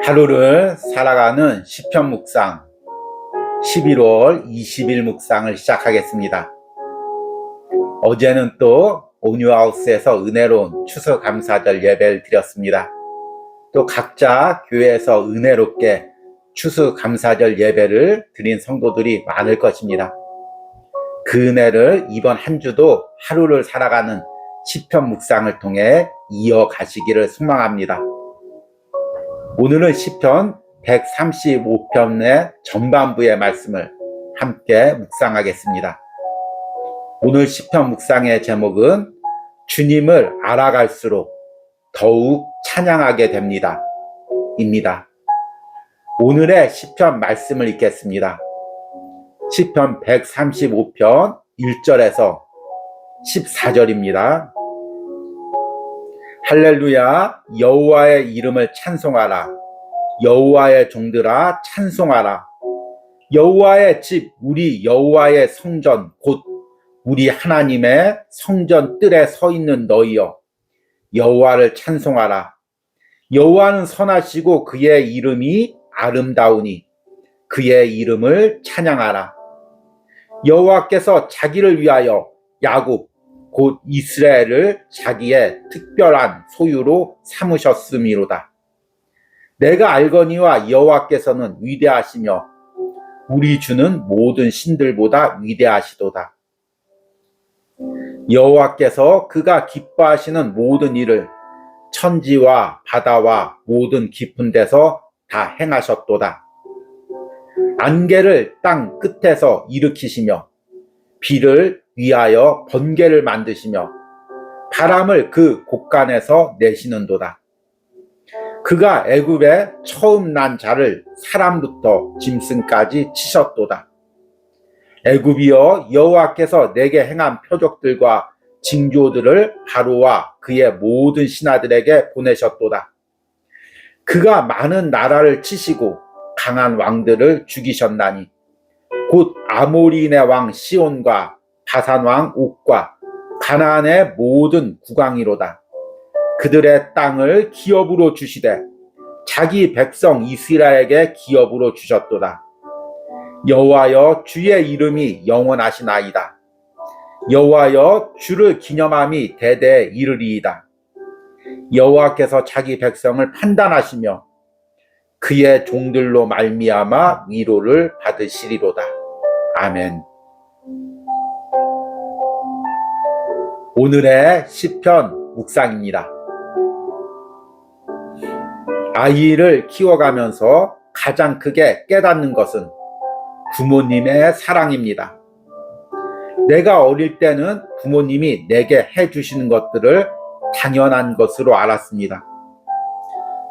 하루를 살아가는 시편 묵상 11월 20일 묵상을 시작하겠습니다. 어제는 또 온유하우스에서 은혜로운 추수감사절 예배를 드렸습니다. 또 각자 교회에서 은혜롭게 추수감사절 예배를 드린 성도들이 많을 것입니다. 그 은혜를 이번 한 주도 하루를 살아가는 시편 묵상을 통해 이어가시기를 소망합니다. 오늘은 시편 135편의 전반부의 말씀을 함께 묵상하겠습니다. 오늘 시편 묵상의 제목은 주님을 알아갈수록 더욱 찬양하게 됩니다. 입니다. 오늘의 시편 말씀을 읽겠습니다. 시편 135편 1절에서 14절입니다. 할렐루야, 여호와의 이름을 찬송하라. 여호와의 종들아 찬송하라. 여호와의 집, 우리 여호와의 성전, 곧 우리 하나님의 성전 뜰에 서 있는 너희여, 여호와를 찬송하라. 여호와는 선하시고 그의 이름이 아름다우니 그의 이름을 찬양하라. 여호와께서 자기를 위하여 야곱, 곧 이스라엘을 자기의 특별한 소유로 삼으셨음이로다. 내가 알거니와 여호와께서는 위대하시며 우리 주는 모든 신들보다 위대하시도다. 여호와께서 그가 기뻐하시는 모든 일을 천지와 바다와 모든 깊은 데서 다 행하셨도다. 안개를 땅 끝에서 일으키시며 비를 위하여 번개를 만드시며 바람을 그 곳간에서 내시는도다. 그가 애굽에 처음 난 자를 사람부터 짐승까지 치셨도다. 애굽이여, 여호와께서 내게 행한 표적들과 징조들을 바로와 그의 모든 신하들에게 보내셨도다. 그가 많은 나라를 치시고 강한 왕들을 죽이셨나니 곧 아모리인의 왕 시온과 바산 왕 옥과 가나안의 모든 국왕이로다. 그들의 땅을 기업으로 주시되 자기 백성 이스라엘에게 기업으로 주셨도다. 여호와여, 주의 이름이 영원하시나이다. 여호와여, 주를 기념함이 대대에 이르리이다. 여호와께서 자기 백성을 판단하시며 그의 종들로 말미암아 위로를 받으시리로다. 아멘. 오늘의 시편 묵상입니다. 아이를 키워가면서 가장 크게 깨닫는 것은 부모님의 사랑입니다. 내가 어릴 때는 부모님이 내게 해주시는 것들을 당연한 것으로 알았습니다.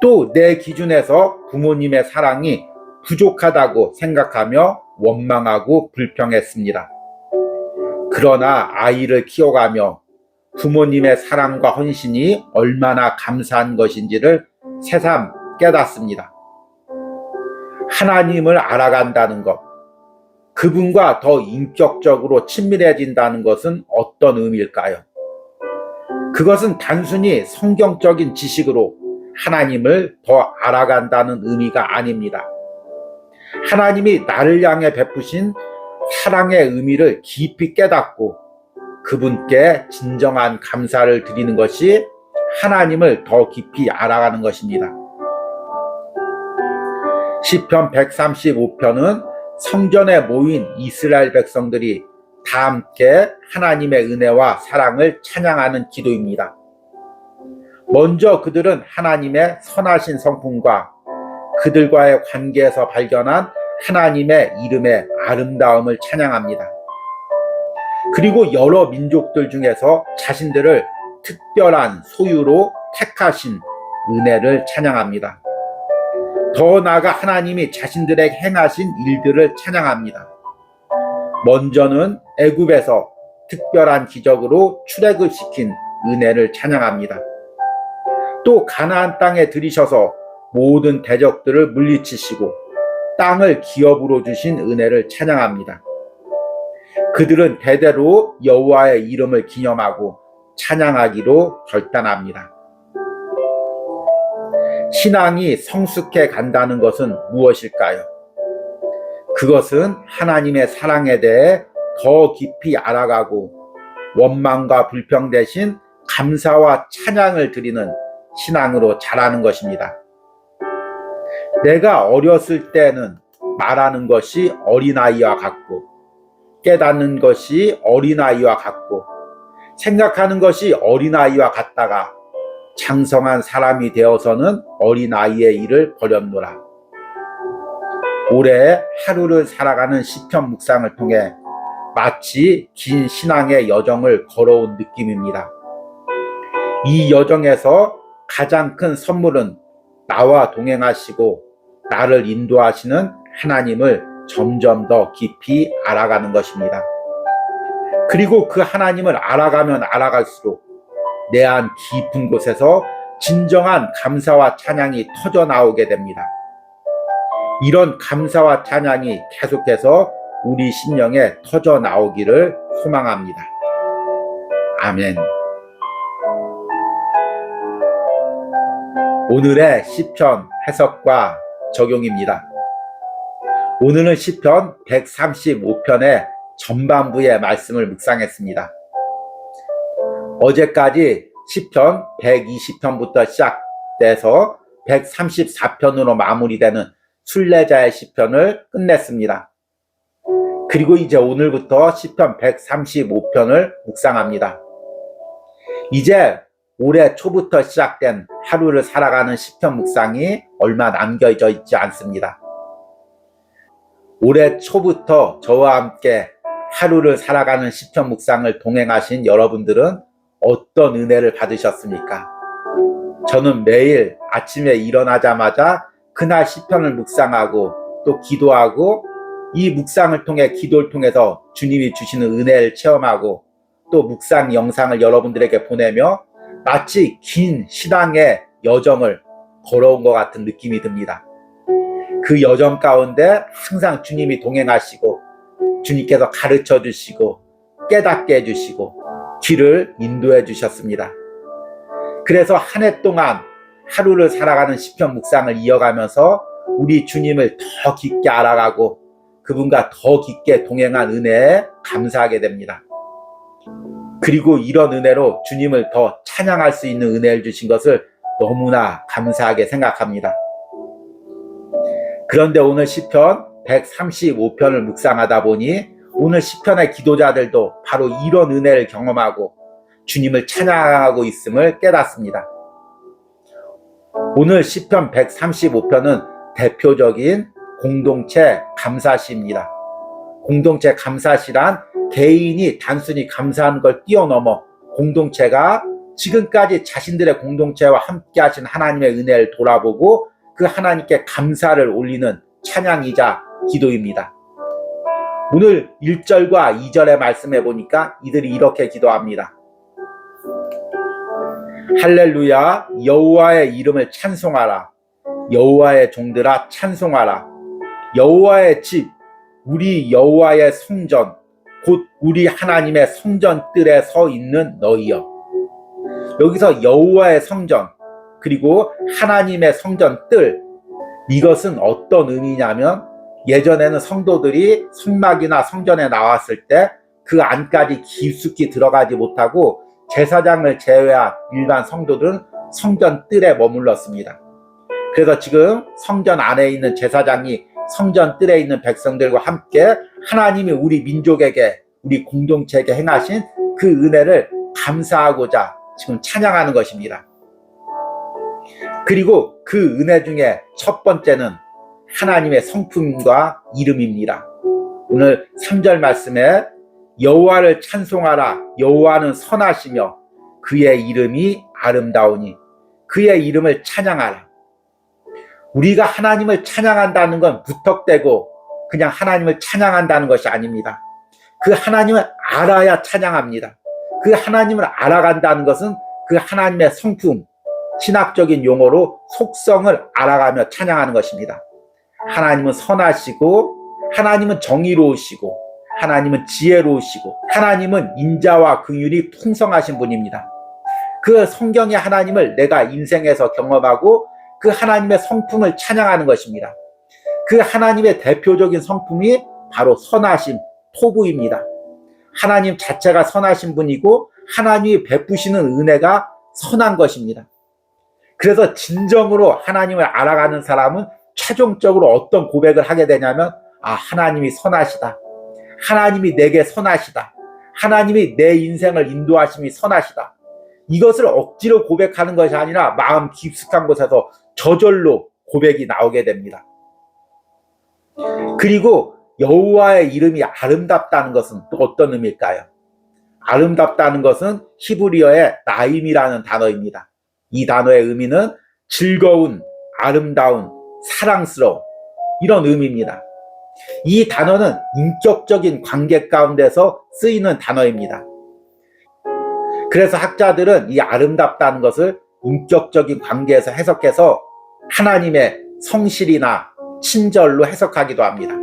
또 내 기준에서 부모님의 사랑이 부족하다고 생각하며 원망하고 불평했습니다. 그러나 아이를 키워가며 부모님의 사랑과 헌신이 얼마나 감사한 것인지를 새삼 깨닫습니다. 하나님을 알아간다는 것, 그분과 더 인격적으로 친밀해진다는 것은 어떤 의미일까요? 그것은 단순히 성경적인 지식으로 하나님을 더 알아간다는 의미가 아닙니다. 하나님이 나를 향해 베푸신 사랑의 의미를 깊이 깨닫고 그분께 진정한 감사를 드리는 것이 하나님을 더 깊이 알아가는 것입니다. 시편 135편은 성전에 모인 이스라엘 백성들이 다 함께 하나님의 은혜와 사랑을 찬양하는 기도입니다. 먼저 그들은 하나님의 선하신 성품과 그들과의 관계에서 발견한 하나님의 이름의 아름다움을 찬양합니다. 그리고 여러 민족들 중에서 자신들을 특별한 소유로 택하신 은혜를 찬양합니다. 더 나아가 하나님이 자신들에게 행하신 일들을 찬양합니다. 먼저는 애굽에서 특별한 기적으로 출애굽 시킨 은혜를 찬양합니다. 또 가나안 땅에 들이셔서 모든 대적들을 물리치시고 땅을 기업으로 주신 은혜를 찬양합니다. 그들은 대대로 여호와의 이름을 기념하고 찬양하기로 결단합니다. 신앙이 성숙해 간다는 것은 무엇일까요? 그것은 하나님의 사랑에 대해 더 깊이 알아가고 원망과 불평 대신 감사와 찬양을 드리는 신앙으로 자라는 것입니다. 내가 어렸을 때는 말하는 것이 어린아이와 같고, 깨닫는 것이 어린아이와 같고, 생각하는 것이 어린아이와 같다가 장성한 사람이 되어서는 어린아이의 일을 버렸노라. 올해 하루를 살아가는 시편 묵상을 통해 마치 긴 신앙의 여정을 걸어온 느낌입니다. 이 여정에서 가장 큰 선물은 나와 동행하시고 나를 인도하시는 하나님을 점점 더 깊이 알아가는 것입니다. 그리고 그 하나님을 알아가면 알아갈수록 내 안 깊은 곳에서 진정한 감사와 찬양이 터져 나오게 됩니다. 이런 감사와 찬양이 계속해서 우리 심령에 터져 나오기를 소망합니다. 아멘. 오늘의 시편 해석과 적용입니다. 오늘은 시편 135편의 전반부의 말씀을 묵상했습니다. 어제까지 시편 120편부터 시작돼서 134편으로 마무리되는 순례자의 시편을 끝냈습니다. 그리고 이제 오늘부터 시편 135편을 묵상합니다. 이제 올해 초부터 시작된 하루를 살아가는 시편 묵상이 얼마 남겨져 있지 않습니다. 올해 초부터 저와 함께 하루를 살아가는 시편 묵상을 동행하신 여러분들은 어떤 은혜를 받으셨습니까? 저는 매일 아침에 일어나자마자 그날 시편을 묵상하고 또 기도하고 이 묵상을 통해 기도를 통해서 주님이 주시는 은혜를 체험하고 또 묵상 영상을 여러분들에게 보내며 마치 긴 신앙의 여정을 걸어온 것 같은 느낌이 듭니다. 그 여정 가운데 항상 주님이 동행하시고 주님께서 가르쳐 주시고 깨닫게 해주시고 길을 인도해 주셨습니다. 그래서 한 해 동안 하루를 살아가는 시편 묵상을 이어가면서 우리 주님을 더 깊게 알아가고 그분과 더 깊게 동행한 은혜에 감사하게 됩니다. 그리고 이런 은혜로 주님을 더 찬양할 수 있는 은혜를 주신 것을 너무나 감사하게 생각합니다. 그런데 오늘 시편 135편을 묵상하다 보니 오늘 시편의 기도자들도 바로 이런 은혜를 경험하고 주님을 찬양하고 있음을 깨닫습니다. 오늘 시편 135편은 대표적인 공동체 감사시입니다. 공동체 감사시란 개인이 단순히 감사하는 걸 뛰어넘어 공동체가 지금까지 자신들의 공동체와 함께 하신 하나님의 은혜를 돌아보고 그 하나님께 감사를 올리는 찬양이자 기도입니다. 오늘 1절과 2절의 말씀해 보니까 이들이 이렇게 기도합니다. 할렐루야, 여호와의 이름을 찬송하라. 여호와의 종들아 찬송하라. 여호와의 집, 우리 여호와의 성전, 곧 우리 하나님의 성전뜰에 서 있는 너희여. 여기서 여호와의 성전 그리고 하나님의 성전뜰, 이것은 어떤 의미냐면 예전에는 성도들이 성막이나 성전에 나왔을 때 그 안까지 깊숙이 들어가지 못하고 제사장을 제외한 일반 성도들은 성전뜰에 머물렀습니다. 그래서 지금 성전 안에 있는 제사장이 성전뜰에 있는 백성들과 함께 하나님이 우리 민족에게 우리 공동체에게 행하신 그 은혜를 감사하고자 지금 찬양하는 것입니다. 그리고 그 은혜 중에 첫 번째는 하나님의 성품과 이름입니다. 오늘 3절 말씀에 여호와를 찬송하라. 여호와는 선하시며 그의 이름이 아름다우니 그의 이름을 찬양하라. 우리가 하나님을 찬양한다는 건 무턱대고 그냥 하나님을 찬양한다는 것이 아닙니다. 그 하나님을 알아야 찬양합니다. 그 하나님을 알아간다는 것은 그 하나님의 성품, 신학적인 용어로 속성을 알아가며 찬양하는 것입니다. 하나님은 선하시고 하나님은 정의로우시고 하나님은 지혜로우시고 하나님은 인자와 긍휼이 풍성하신 분입니다. 그 성경의 하나님을 내가 인생에서 경험하고 그 하나님의 성품을 찬양하는 것입니다. 그 하나님의 대표적인 성품이 바로 선하심, 토부입니다. 하나님 자체가 선하신 분이고 하나님이 베푸시는 은혜가 선한 것입니다. 그래서 진정으로 하나님을 알아가는 사람은 최종적으로 어떤 고백을 하게 되냐면, 아, 하나님이 선하시다. 하나님이 내게 선하시다. 하나님이 내 인생을 인도하심이 선하시다. 이것을 억지로 고백하는 것이 아니라 마음 깊숙한 곳에서 저절로 고백이 나오게 됩니다. 그리고 여호와의 이름이 아름답다는 것은 또 어떤 의미일까요? 아름답다는 것은 히브리어의 나임이라는 단어입니다. 이 단어의 의미는 즐거운, 아름다운, 사랑스러운 이런 의미입니다. 이 단어는 인격적인 관계 가운데서 쓰이는 단어입니다. 그래서 학자들은 이 아름답다는 것을 인격적인 관계에서 해석해서 하나님의 성실이나 친절로 해석하기도 합니다.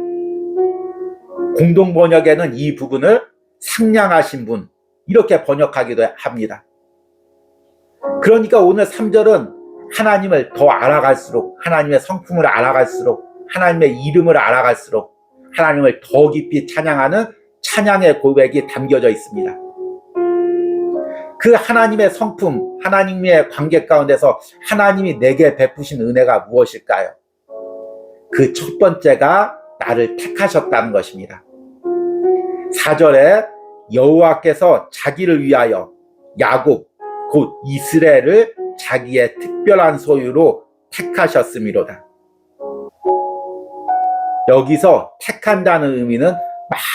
공동번역에는 이 부분을 상냥하신 분 이렇게 번역하기도 합니다. 그러니까 오늘 3절은 하나님을 더 알아갈수록, 하나님의 성품을 알아갈수록, 하나님의 이름을 알아갈수록 하나님을 더 깊이 찬양하는 찬양의 고백이 담겨져 있습니다. 그 하나님의 성품, 하나님의 관계 가운데서 하나님이 내게 베푸신 은혜가 무엇일까요? 그 첫 번째가 나를 택하셨다는 것입니다. 4절에 여호와께서 자기를 위하여 야곱 곧 이스라엘을 자기의 특별한 소유로 택하셨음이로다. 여기서 택한다는 의미는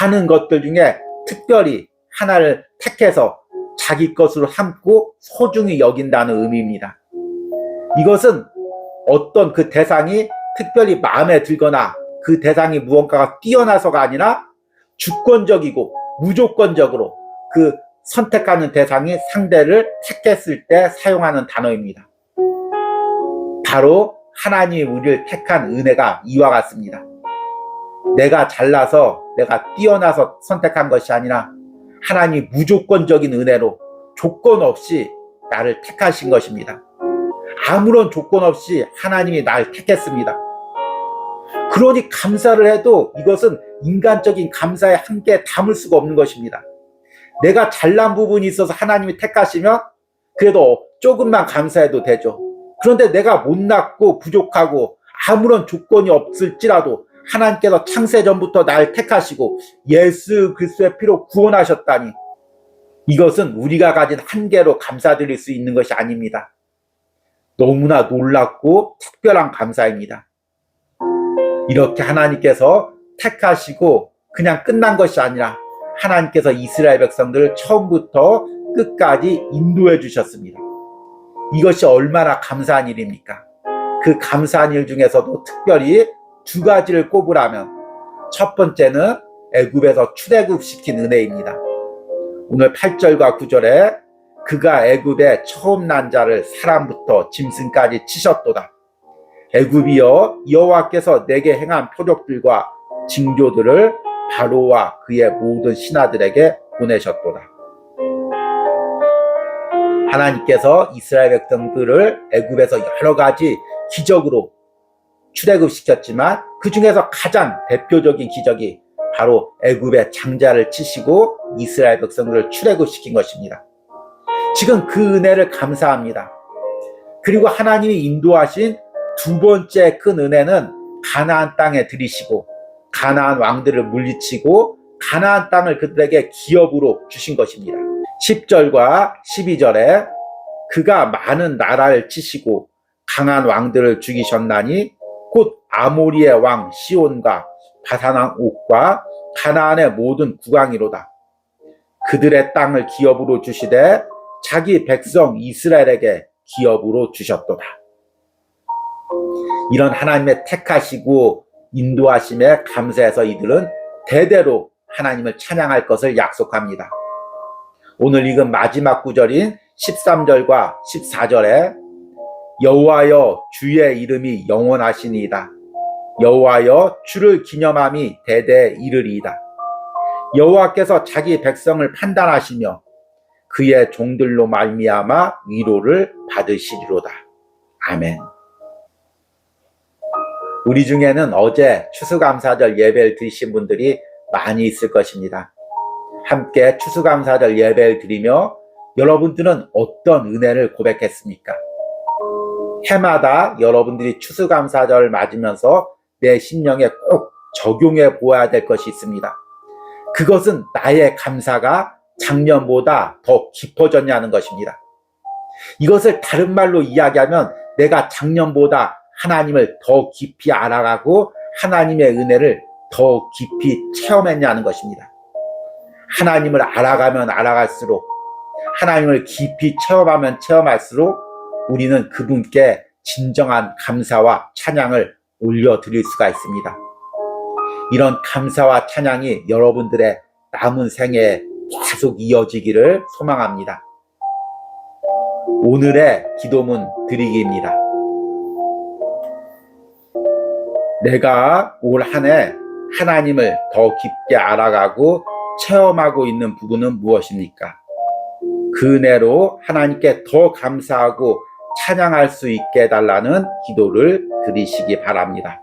많은 것들 중에 특별히 하나를 택해서 자기 것으로 삼고 소중히 여긴다는 의미입니다. 이것은 어떤 그 대상이 특별히 마음에 들거나 그 대상이 무언가가 뛰어나서가 아니라 주권적이고 무조건적으로 그 선택하는 대상이 상대를 택했을 때 사용하는 단어입니다. 바로 하나님이 우리를 택한 은혜가 이와 같습니다. 내가 잘나서 내가 뛰어나서 선택한 것이 아니라 하나님이 무조건적인 은혜로 조건 없이 나를 택하신 것입니다. 아무런 조건 없이 하나님이 나를 택했습니다. 그러니 감사를 해도 이것은 인간적인 감사의 한계에 담을 수가 없는 것입니다. 내가 잘난 부분이 있어서 하나님이 택하시면 그래도 조금만 감사해도 되죠. 그런데 내가 못났고 부족하고 아무런 조건이 없을지라도 하나님께서 창세전부터 나를 택하시고 예수 그리스도의 피로 구원하셨다니, 이것은 우리가 가진 한계로 감사드릴 수 있는 것이 아닙니다. 너무나 놀랍고 특별한 감사입니다. 이렇게 하나님께서 택하시고 그냥 끝난 것이 아니라 하나님께서 이스라엘 백성들을 처음부터 끝까지 인도해 주셨습니다. 이것이 얼마나 감사한 일입니까? 그 감사한 일 중에서도 특별히 두 가지를 꼽으라면 첫 번째는 애굽에서 출애굽시킨 은혜입니다. 오늘 8절과 9절에 그가 애굽에 처음 난 자를 사람부터 짐승까지 치셨도다. 애굽이여 여호와께서 내게 행한 표적들과 징조들을 바로와 그의 모든 신하들에게 보내셨도다. 하나님께서 이스라엘 백성들을 애굽에서 여러 가지 기적으로 출애굽시켰지만 그 중에서 가장 대표적인 기적이 바로 애굽의 장자를 치시고 이스라엘 백성들을 출애굽시킨 것입니다. 지금 그 은혜를 감사합니다. 그리고 하나님이 인도하신 두 번째 큰 은혜는 가나안 땅에 들이시고 가나안 왕들을 물리치고 가나안 땅을 그들에게 기업으로 주신 것입니다. 10절과 12절에 그가 많은 나라를 치시고 강한 왕들을 죽이셨나니 곧 아모리의 왕 시온과 바산왕 옥과 가나안의 모든 국왕이로다. 그들의 땅을 기업으로 주시되 자기 백성 이스라엘에게 기업으로 주셨도다. 이런 하나님의 택하시고 인도하심에 감사해서 이들은 대대로 하나님을 찬양할 것을 약속합니다. 오늘 읽은 마지막 구절인 13절과 14절에 여호와여 주의 이름이 영원하시니이다. 여호와여 주를 기념함이 대대에 이르리이다. 여호와께서 자기 백성을 판단하시며 그의 종들로 말미암아 위로를 받으시리로다. 아멘. 우리 중에는 어제 추수감사절 예배를 드리신 분들이 많이 있을 것입니다. 함께 추수감사절 예배를 드리며 여러분들은 어떤 은혜를 고백했습니까? 해마다 여러분들이 추수감사절을 맞으면서 내 심령에 꼭 적용해 보아야 될 것이 있습니다. 그것은 나의 감사가 작년보다 더 깊어졌냐는 것입니다. 이것을 다른 말로 이야기하면 내가 작년보다 하나님을 더 깊이 알아가고 하나님의 은혜를 더 깊이 체험했냐는 것입니다. 하나님을 알아가면 알아갈수록, 하나님을 깊이 체험하면 체험할수록 우리는 그분께 진정한 감사와 찬양을 올려드릴 수가 있습니다. 이런 감사와 찬양이 여러분들의 남은 생애에 계속 이어지기를 소망합니다. 오늘의 기도문 드리기입니다. 내가 올 한 해 하나님을 더 깊게 알아가고 체험하고 있는 부분은 무엇입니까? 그 은혜로 하나님께 더 감사하고 찬양할 수 있게 해달라는 기도를 드리시기 바랍니다.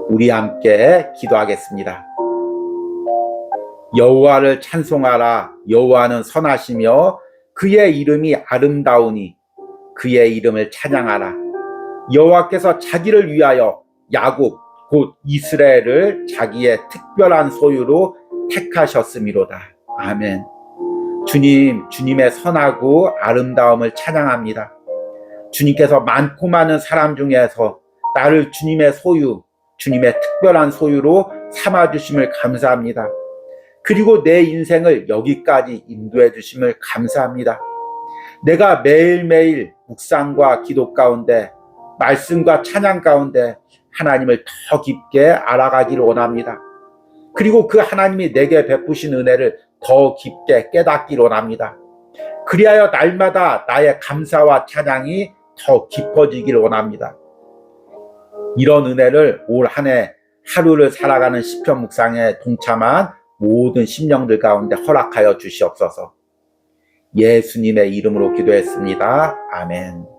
우리 함께 기도하겠습니다. 여호와를 찬송하라. 여호와는 선하시며 그의 이름이 아름다우니 그의 이름을 찬양하라. 여호와께서 자기를 위하여 야곱 곧 이스라엘을 자기의 특별한 소유로 택하셨음이로다. 아멘. 주님, 주님의 선하고 아름다움을 찬양합니다. 주님께서 많고 많은 사람 중에서 나를 주님의 소유, 주님의 특별한 소유로 삼아주심을 감사합니다. 그리고 내 인생을 여기까지 인도해 주심을 감사합니다. 내가 매일매일 묵상과 기도 가운데, 말씀과 찬양 가운데 하나님을 더 깊게 알아가기를 원합니다. 그리고 그 하나님이 내게 베푸신 은혜를 더 깊게 깨닫기를 원합니다. 그리하여 날마다 나의 감사와 찬양이 더 깊어지기를 원합니다. 이런 은혜를 올 한 해 하루를 살아가는 시편 묵상에 동참한 모든 심령들 가운데 허락하여 주시옵소서. 예수님의 이름으로 기도했습니다. 아멘.